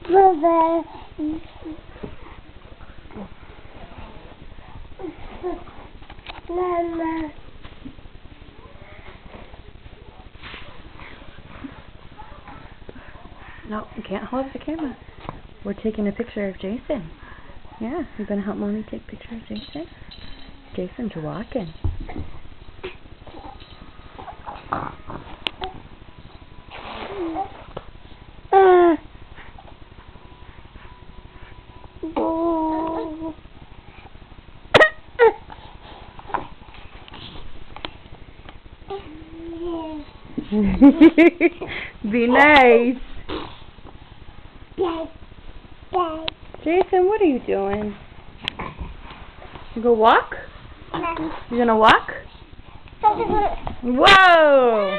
Brother. Mama. No, you can't hold the camera. We're taking a picture of Jason. Yeah, you gonna help Mommy take a picture of Jason? Jason's walking. Be nice. Jason, what are you doing? You go walk? You gonna walk? Whoa!